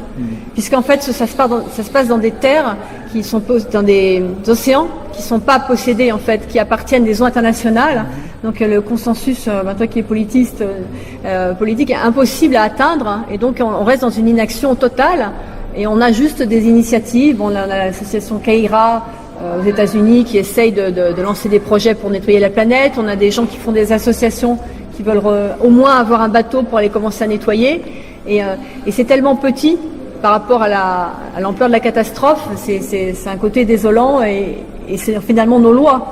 Puisqu'en fait, ça se passe dans des terres qui sont dans des océans qui sont pas possédés, en fait, qui appartiennent des eaux internationales. Donc le consensus, toi qui es politique, est impossible à atteindre. Et donc on reste dans une inaction totale. Et on a juste des initiatives. On a l'association Keira aux États-Unis qui essayent de lancer des projets pour nettoyer la planète. On a des gens qui font des associations qui veulent au moins avoir un bateau pour aller commencer à nettoyer. Et c'est tellement petit par rapport à l'ampleur de la catastrophe. C'est un côté désolant, et c'est finalement nos lois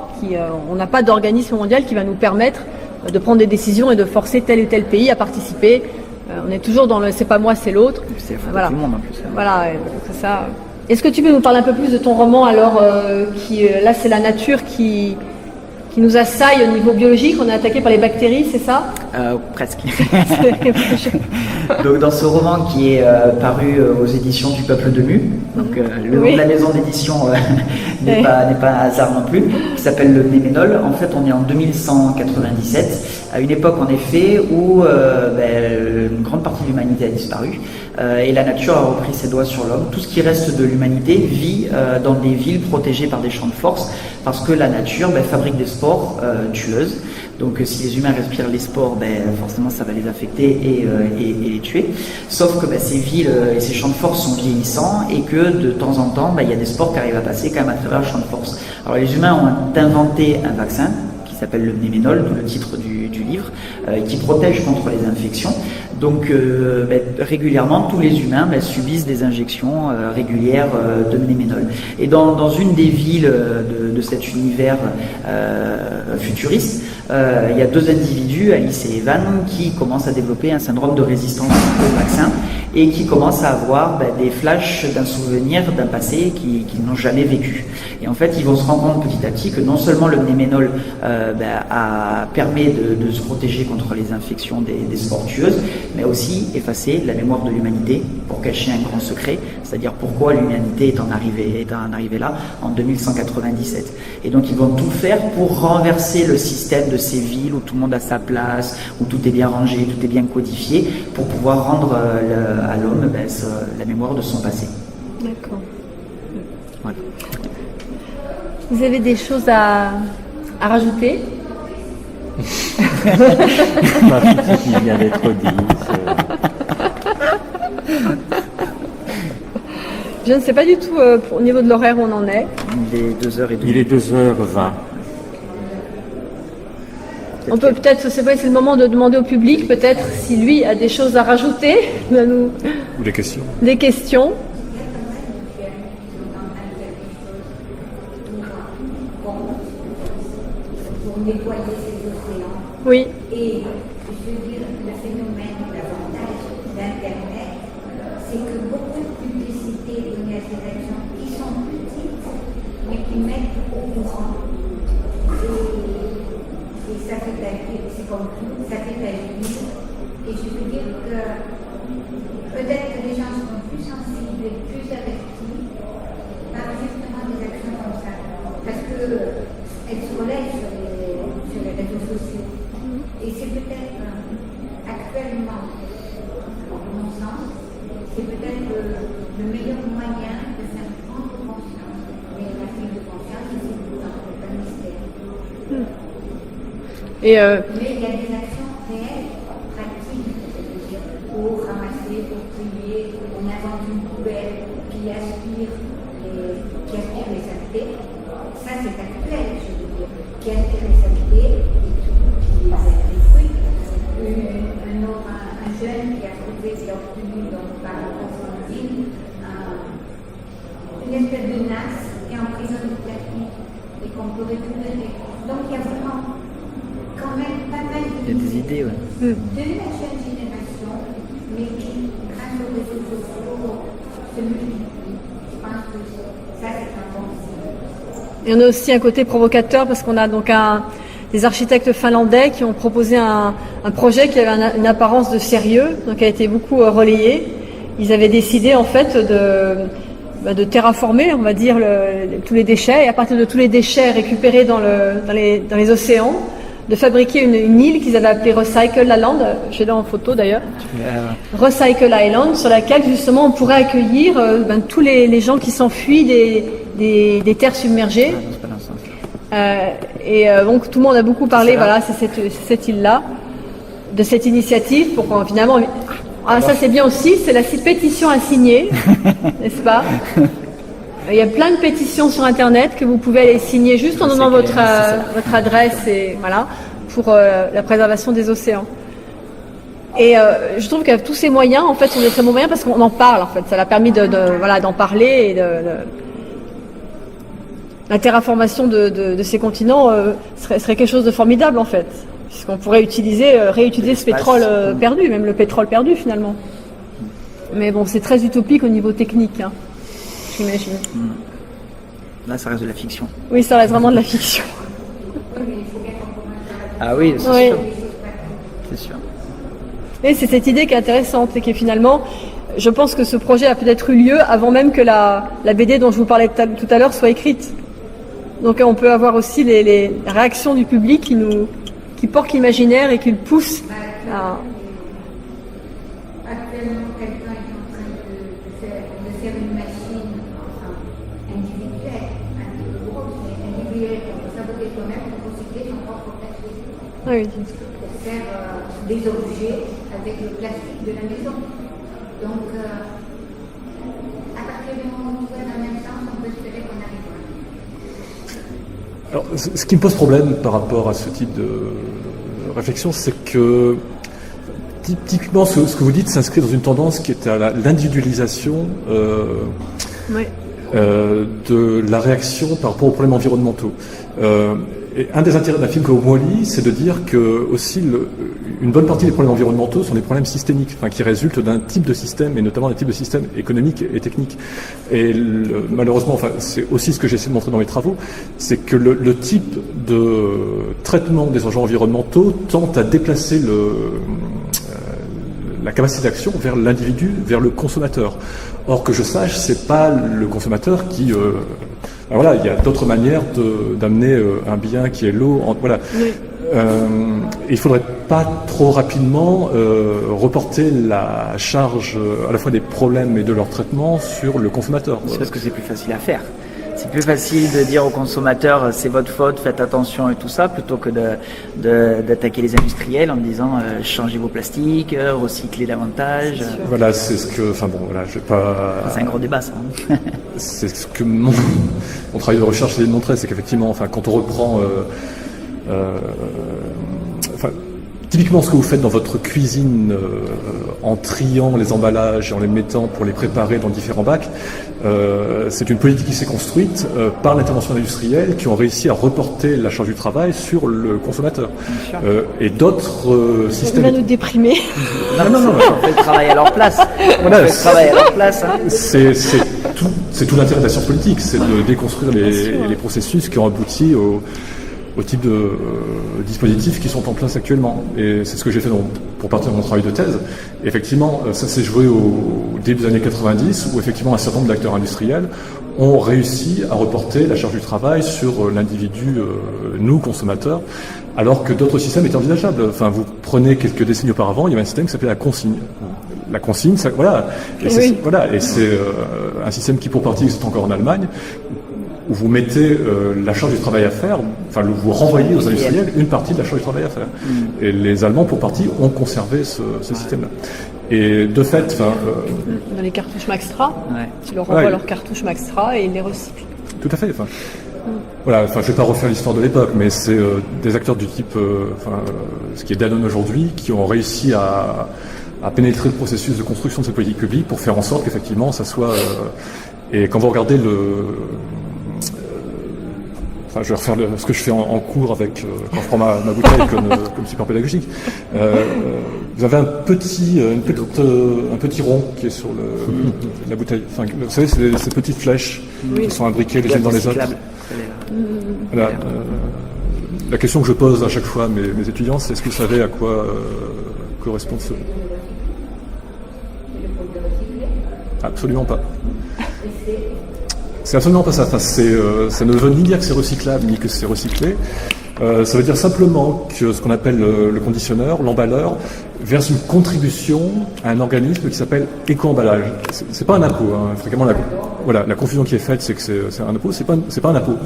on n'a pas d'organisme mondial qui va nous permettre de prendre des décisions et de forcer tel ou tel pays à participer. On est toujours dans le c'est pas moi, c'est l'autre. C'est voilà. tout le monde en plus. Voilà, c'est ça. Est-ce que tu peux nous parler un peu plus de ton roman alors là c'est la nature qui nous assaille au niveau biologique, on est attaqué par les bactéries, c'est ça? Presque. Donc dans ce roman qui est paru aux éditions du Peuple de Mu, donc le nom de la maison d'édition n'est pas un hasard non plus, qui s'appelle Le Néménol. En fait, on est en 2197, à une époque en effet où une grande partie de l'humanité a disparu, et la nature a repris ses doigts sur l'homme. Tout ce qui reste de l'humanité vit dans des villes protégées par des champs de force, parce que la nature fabrique des spores tueuses. Donc si les humains respirent les spores, forcément ça va les affecter et les tuer. Sauf que ces villes et ces champs de force sont vieillissants, et que de temps en temps, il y a des spores qui arrivent à passer quand même à travers le champ de force. Alors les humains ont inventé un vaccin qui s'appelle le Néménol, d'où le titre du livre, qui protège contre les infections. Donc régulièrement, tous les humains subissent des injections régulières de Néménol. Et dans une des villes de cet univers futuriste, il y a 2 individus, Alice et Evan, qui commencent à développer un syndrome de résistance au vaccin, et qui commencent à avoir des flashs d'un souvenir d'un passé qu'ils n'ont jamais vécu. Et en fait, ils vont se rendre compte petit à petit que non seulement le Néménol permet de se protéger contre les infections des spores tueuses, mais aussi effacer la mémoire de l'humanité pour cacher un grand secret, c'est-à-dire pourquoi l'humanité est en arrivée là en 2197. Et donc ils vont tout faire pour renverser le système de ces villes où tout le monde a sa place, où tout est bien rangé, tout est bien codifié, pour pouvoir rendre à l'homme la mémoire de son passé. D'accord. Voilà. Vous avez des choses à rajouter? Ma fille qui vient d'être dit. Je ne sais pas du tout au niveau de l'horaire où on en est. Il est 2h30. Il est 2h20. On peut peut-être, c'est le moment de demander au public peut-être si lui a des choses à rajouter. Ou des questions. Des questions. Pour nettoyer ces océans. Oui. Et je veux dire, le phénomène, l'avantage d'Internet, c'est que beaucoup de publicités données à ces actions qui sont petites, mais qui mettent au courant. Et ça fait agir, c'est comme tout, ça fait agir. Et je veux dire que peut-être que les gens seront plus sensibles et plus avertis par justement des actions comme ça. Parce qu'elles se relaient sur sur les réseaux sociaux. Et c'est peut-être actuellement, à mon sens, c'est peut-être le meilleur moyen de faire prendre conscience. Mais la prise de conscience, c'est pas le mystère. Et Mais il y a des actions réelles, pratiques, c'est-à-dire pour ramasser, pour trier, on invente une poubelle qui aspire les saletés. Ça, c'est actuel, je veux dire, qui aspire les saletés et qui les fruits. Un jeune qui a trouvé, qui a obtenu donc, par la usine une espèce de nasse qui emprisonne le plastique et qu'on peut récupérer. Donc il y a vraiment quand même pas mal Il y a des idées, de la jeune génération, mais qui, grâce aux réseaux sociaux, se multiplient. Je pense que ça, c'est un bon signe. Et on a aussi un côté provocateur parce qu'on a donc des architectes finlandais qui ont proposé un projet qui avait une apparence de sérieux, donc a été beaucoup relayé. Ils avaient décidé en fait de terraformer, on va dire, tous les déchets, et à partir de tous les déchets récupérés dans les océans, de fabriquer une île qu'ils avaient appelée Recycle Island, j'ai là en photo d'ailleurs, Recycle Island, sur laquelle justement on pourrait accueillir tous les gens qui s'enfuient des terres submergées. Donc tout le monde a beaucoup parlé, voilà, c'est cette île-là, de cette initiative pour finalement... Ah, ça c'est bien aussi, c'est la pétition à signer, n'est-ce pas? Il y a plein de pétitions sur Internet que vous pouvez aller signer juste en donnant votre adresse et voilà, pour la préservation des océans. Et je trouve que tous ces moyens, en fait, sont des très bons moyens parce qu'on en parle, en fait. Ça a permis d'en parler et la terraformation de ces continents serait quelque chose de formidable, en fait. Puisqu'on pourrait réutiliser ce pétrole perdu, même le pétrole perdu finalement. Mais bon, c'est très utopique au niveau technique, hein, j'imagine. Là, ça reste de la fiction. Oui, ça reste vraiment de la fiction. Ah oui, c'est sûr. C'est sûr. Et c'est cette idée qui est intéressante et qui est finalement, je pense que ce projet a peut-être eu lieu avant même que la BD dont je vous parlais tout à l'heure soit écrite. Donc on peut avoir aussi les réactions du public qui portent l'imaginaire et qui le poussent à... Actuellement, quelqu'un est en train de faire une machine individuelle, un petit peu grosse, mais individuelle, qu'on peut fabriquer soi-même pour recycler son propre plastique. Oui. Pour faire des objets avec le plastique de la maison. Donc, à partir du moment où on va dans le même sens, on peut espérer qu'on arrivera. Alors, ce qui me pose problème par rapport à ce type de réflexion, c'est que typiquement ce que vous dites s'inscrit dans une tendance qui est à l'individualisation de la réaction par rapport aux problèmes environnementaux. Et un des intérêts d'un film comme Wall-E, c'est de dire que aussi une bonne partie des problèmes environnementaux sont des problèmes systémiques, enfin, qui résultent d'un type de système, et notamment d'un type de système économique et technique. Et malheureusement, enfin, c'est aussi ce que j'essaie de montrer dans mes travaux, c'est que le type de traitement des enjeux environnementaux tente à déplacer la capacité d'action vers l'individu, vers le consommateur. Or, que je sache, c'est pas le consommateur qui... voilà, il y a d'autres manières d'amener un bien qui est l'eau. Voilà. Oui. Il faudrait pas trop rapidement reporter la charge à la fois des problèmes et de leur traitement sur le consommateur. C'est parce que c'est plus facile à faire. C'est plus facile de dire aux consommateurs c'est votre faute, faites attention et tout ça, plutôt que d'attaquer les industriels en disant changez vos plastiques, recyclez davantage. Voilà, c'est ce que... Enfin bon, voilà, je vais pas... C'est un gros débat, ça. C'est ce que mon travail de recherche a démontré, c'est qu'effectivement, enfin, quand on reprend... typiquement, ce que vous faites dans votre cuisine en triant les emballages et en les mettant pour les préparer dans différents bacs, c'est une politique qui s'est construite par l'intervention industrielle qui ont réussi à reporter la charge du travail sur le consommateur. Et d'autres systèmes... Ça va nous déprimer. Non, on fait le travail à leur place. Voilà, on fait le travail à leur place. Hein. C'est tout l'intérêt de la science politique, c'est de déconstruire les processus qui ont abouti au type de dispositifs qui sont en place actuellement. Et c'est ce que j'ai fait pour partir de mon travail de thèse. Et effectivement, ça s'est joué au début des années 90, où effectivement un certain nombre d'acteurs industriels ont réussi à reporter la charge du travail sur l'individu, nous, consommateurs, alors que d'autres systèmes étaient envisageables. Enfin, vous prenez quelques décennies auparavant, il y avait un système qui s'appelait la consigne. La consigne, ça, voilà. Et Oui. c'est un système qui, pour partie, existe encore en Allemagne, où vous mettez la charge du travail à faire, enfin vous renvoyez aux industriels une partie de la charge du travail à faire. Et les Allemands, pour partie, ont conservé ce système-là. Et de fait, Dans les cartouches Maxtra, Ouais. tu leur renvoies Ouais. leurs cartouches Maxtra et ils les recyclent. tout à fait. Voilà, je vais pas refaire l'histoire de l'époque, mais c'est des acteurs du type, ce qui est Danone aujourd'hui, qui ont réussi à pénétrer le processus de construction de cette politique publique pour faire en sorte qu'effectivement ça soit. Et quand vous regardez je vais refaire ce que je fais en cours avec quand je prends ma bouteille comme support pédagogique. Vous avez un petit rond qui est sur la bouteille. Enfin, vous savez, c'est ces petites flèches qui sont imbriquées les unes dans les autres. Voilà, la question que je pose à chaque fois à mes étudiants, c'est est-ce que vous savez à quoi correspond ce... Absolument pas. C'est absolument pas ça. Enfin, ça ne veut ni dire que c'est recyclable ni que c'est recyclé. Ça veut dire simplement que ce qu'on appelle le conditionneur, l'emballeur, verse une contribution à un organisme qui s'appelle éco-emballage. C'est pas un impôt, hein. Fréquemment, la confusion qui est faite, c'est que c'est un impôt. C'est pas un impôt.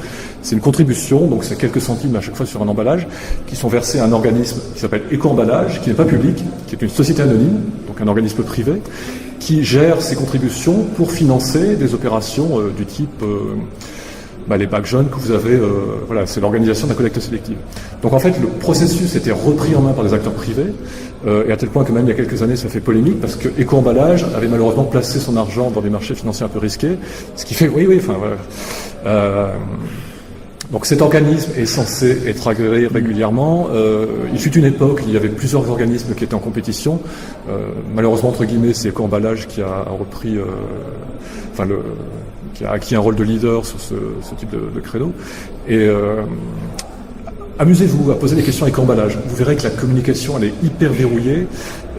C'est une contribution, donc c'est quelques centimes à chaque fois sur un emballage, qui sont versés à un organisme qui s'appelle éco-emballage, qui n'est pas public, qui est une société anonyme, donc un organisme privé, qui gère ces contributions pour financer des opérations du type les bacs jaunes que vous avez, c'est l'organisation de la collecte sélective. Donc en fait, le processus était repris en main par des acteurs privés, et à tel point que même il y a quelques années, ça fait polémique, parce que Éco-emballage avait malheureusement placé son argent dans des marchés financiers un peu risqués, ce qui fait, donc cet organisme est censé être agréé régulièrement. Il fut une époque, il y avait plusieurs organismes qui étaient en compétition. Malheureusement, entre guillemets, c'est Éco-emballage qui a repris, qui a acquis un rôle de leader sur ce type de créneau. Et amusez-vous à poser des questions avec Éco-emballage. Vous verrez que la communication, elle est hyper verrouillée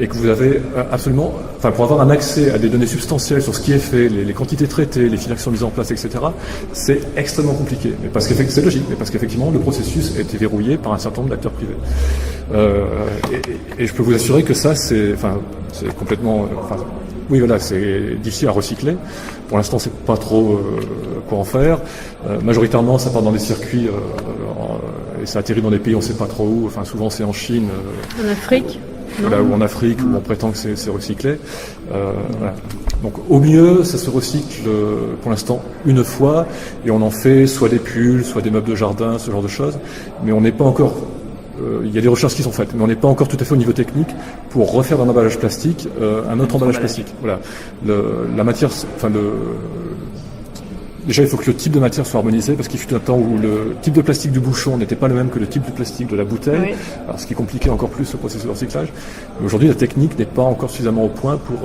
et que vous avez absolument, pour avoir un accès à des données substantielles sur ce qui est fait, les quantités traitées, les filières qui sont mises en place, etc., c'est extrêmement compliqué. Mais parce que c'est logique, mais parce qu'effectivement, le processus a été verrouillé par un certain nombre d'acteurs privés. Et je peux vous assurer que ça, c'est complètement, c'est difficile à recycler. Pour l'instant, c'est pas trop quoi en faire. Majoritairement, ça part dans des circuits et ça atterrit dans des pays on sait pas trop où. Enfin, souvent, c'est en Chine. En Afrique. Ou en Afrique, où on prétend que c'est recyclé. Voilà. Donc au mieux, ça se recycle pour l'instant une fois, et on en fait soit des pulls, soit des meubles de jardin, ce genre de choses. Mais on n'est pas encore... il y a des recherches qui sont faites, mais on n'est pas encore tout à fait au niveau technique pour refaire d'un emballage plastique un autre emballage plastique. Voilà. La matière... Déjà, il faut que le type de matière soit harmonisé, parce qu'il fut un temps où le type de plastique du bouchon n'était pas le même que le type de plastique de la bouteille, Oui. alors, ce qui compliquait encore plus le processus de recyclage. Mais aujourd'hui, la technique n'est pas encore suffisamment au point pour...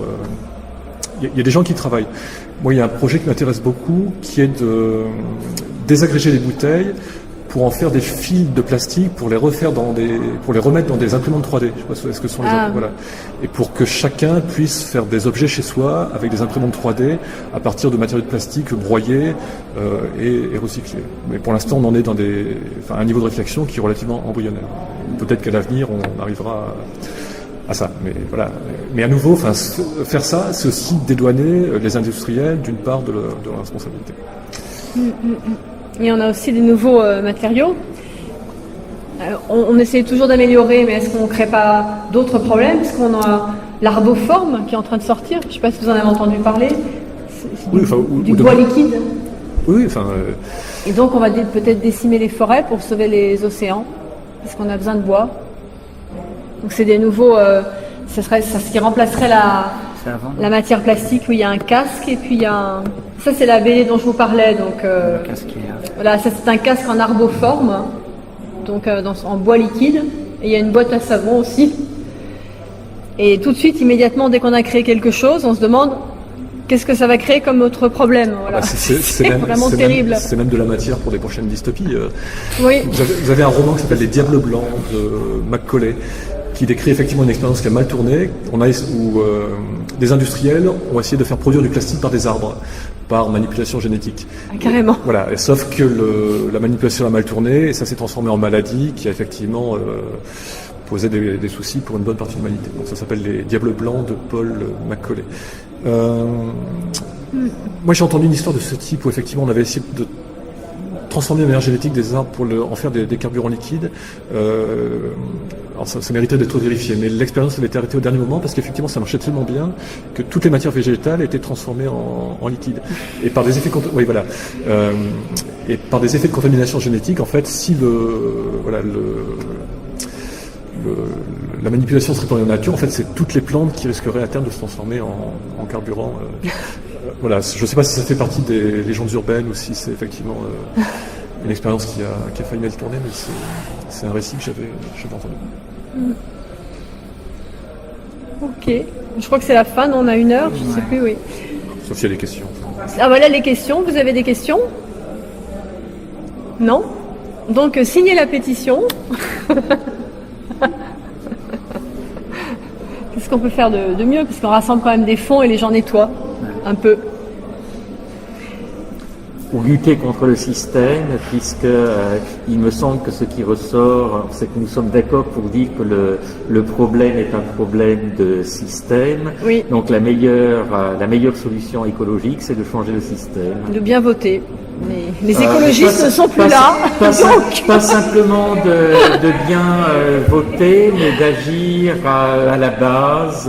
Il y a des gens qui y travaillent. Moi, il y a un projet qui m'intéresse beaucoup, qui est de désagréger les bouteilles pour en faire des fils de plastique, pour les remettre dans des imprimantes 3D. Je sais pas ce que sont les voilà. Et pour que chacun puisse faire des objets chez soi avec des imprimantes 3D à partir de matériaux de plastique broyés et recyclés. Mais pour l'instant, on en est dans un niveau de réflexion qui est relativement embryonnaire. Peut-être qu'à l'avenir, on arrivera à ça. Mais voilà. Mais à nouveau, faire ça, c'est aussi dédouaner les industriels d'une part de leur responsabilité. Et on a aussi des nouveaux matériaux. On essaie toujours d'améliorer, mais est-ce qu'on ne crée pas d'autres problèmes? Parce qu'on a l'arboforme qui est en train de sortir. Je ne sais pas si vous en avez entendu parler. C'est du bois liquide. Oui, Et donc on va peut-être décimer les forêts pour sauver les océans, parce qu'on a besoin de bois. Donc c'est des nouveaux... ça ce qui remplacerait la matière plastique, où il y a un casque, et puis il y a ça c'est la BD dont je vous parlais, donc voilà, ça c'est un casque en arboforme, donc en bois liquide, et il y a une boîte à savon aussi. Et tout de suite, immédiatement, dès qu'on a créé quelque chose, on se demande qu'est-ce que ça va créer comme autre problème, voilà. C'est vraiment terrible. C'est même de la matière pour des prochaines dystopies. Oui. Vous avez un roman qui s'appelle Les Diables Blancs de Macaulay, qui décrit effectivement une expérience qui a mal tourné, où des industriels ont essayé de faire produire du plastique par des arbres, par manipulation génétique. Ah, carrément. Voilà, et sauf que la manipulation a mal tourné, et ça s'est transformé en maladie qui a effectivement posé des soucis pour une bonne partie de l'humanité. Donc ça s'appelle Les Diables Blancs de Paul Macaulay. Moi j'ai entendu une histoire de ce type où effectivement on avait essayé de transformer la manière génétique des arbres pour en faire des carburants liquides. Alors ça méritait d'être vérifié, mais l'expérience avait été arrêtée au dernier moment parce qu'effectivement ça marchait tellement bien que toutes les matières végétales étaient transformées en liquide. Et par des effets et par des effets de contamination génétique, en fait, si la manipulation serait dans la nature, en fait, c'est toutes les plantes qui risqueraient à terme de se transformer en carburant. Voilà, je ne sais pas si ça fait partie des légendes urbaines ou si c'est effectivement une expérience qui a failli mal tourner, mais c'est un récit que j'avais entendu. Ok, je crois que c'est la fin, on a 1 heure, je ne sais plus, oui. Sauf s'il y a des questions. Ah voilà les questions, vous avez des questions? Non? Donc signez la pétition. Qu'est-ce qu'on peut faire de mieux? Parce qu'on rassemble quand même des fonds et les gens nettoient un peu. Ou lutter contre le système, puisque il me semble que ce qui ressort, c'est que nous sommes d'accord pour dire que le problème est un problème de système. Oui. Donc la meilleure solution écologique, c'est de changer le système. De bien voter. Les écologistes ne sont plus là. Pas simplement de bien voter, mais d'agir à la base,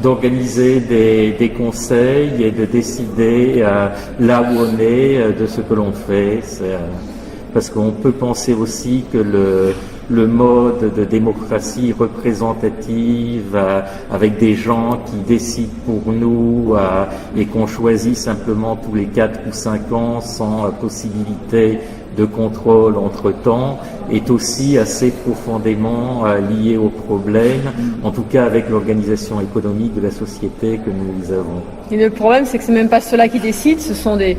d'organiser des conseils et de décider là où on est de ce que l'on fait. Parce qu'on peut penser aussi que le mode de démocratie représentative avec des gens qui décident pour nous et qu'on choisit simplement tous les 4 ou 5 ans sans possibilité de contrôle entre-temps est aussi assez profondément lié au problème, en tout cas avec l'organisation économique de la société que nous avons. Et le problème, c'est que c'est même pas ceux-là qui décident, ce sont des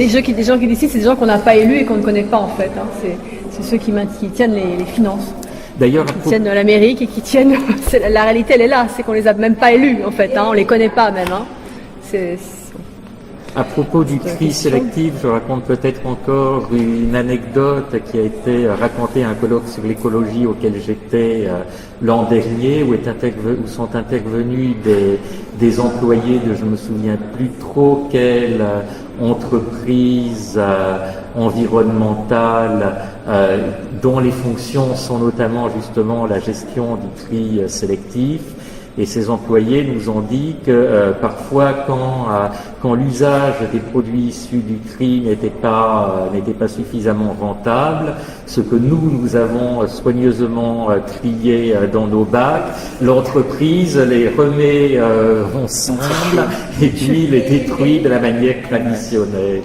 gens qui décident, c'est des gens qu'on n'a pas élus et qu'on ne connaît pas en fait. C'est ceux qui tiennent les finances. D'ailleurs, qui tiennent l'Amérique et qui tiennent... la réalité, elle est là, c'est qu'on les a même pas élus en fait, on les connaît pas même. À propos du tri sélectif, je raconte peut-être encore une anecdote qui a été racontée à un colloque sur l'écologie auquel j'étais l'an dernier, où sont intervenus des employés de je me souviens plus trop quelle entreprise environnementale dont les fonctions sont notamment justement la gestion du tri sélectif. Et ces employés nous ont dit que parfois, quand l'usage des produits issus du tri n'était pas suffisamment rentable, ce que nous avons soigneusement trié dans nos bacs, l'entreprise les remet ensemble et puis les détruit de la manière traditionnelle.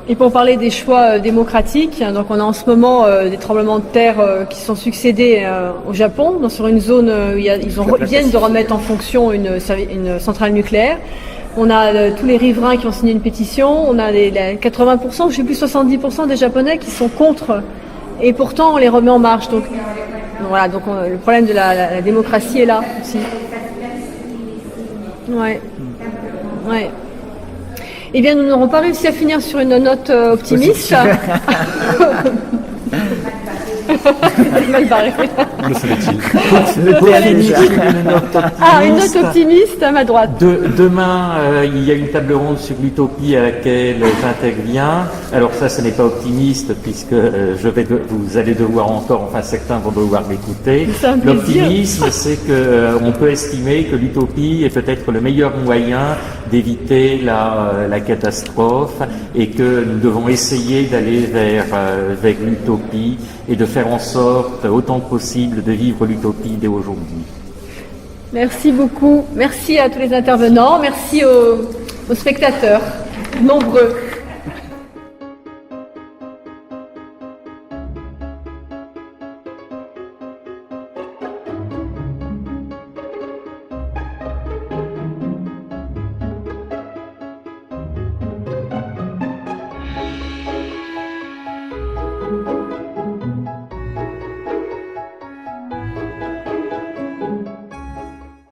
Et pour parler des choix démocratiques, donc on a en ce moment des tremblements de terre qui sont succédés au Japon, donc sur une zone où ils viennent de remettre en fonction une centrale nucléaire. On a tous les riverains qui ont signé une pétition, on a 80%, je sais plus 70% des Japonais qui sont contre, et pourtant on les remet en marche. Donc voilà, donc le problème de la démocratie est là aussi. Ouais. Eh bien, nous n'aurons pas réussi à finir sur une note optimiste. Mal barré. Le savait-il. Une note optimiste à ma droite. Demain, il y a une table ronde sur l'utopie à laquelle j'interviens. Alors ça, ce n'est pas optimiste puisque vous allez devoir certains vont devoir m'écouter. L'optimisme, c'est que on peut estimer que l'utopie est peut-être le meilleur moyen d'éviter la catastrophe et que nous devons essayer d'aller vers l'utopie et de faire en sorte autant que possible de vivre l'utopie dès aujourd'hui. Merci beaucoup. Merci à tous les intervenants. Merci aux spectateurs nombreux.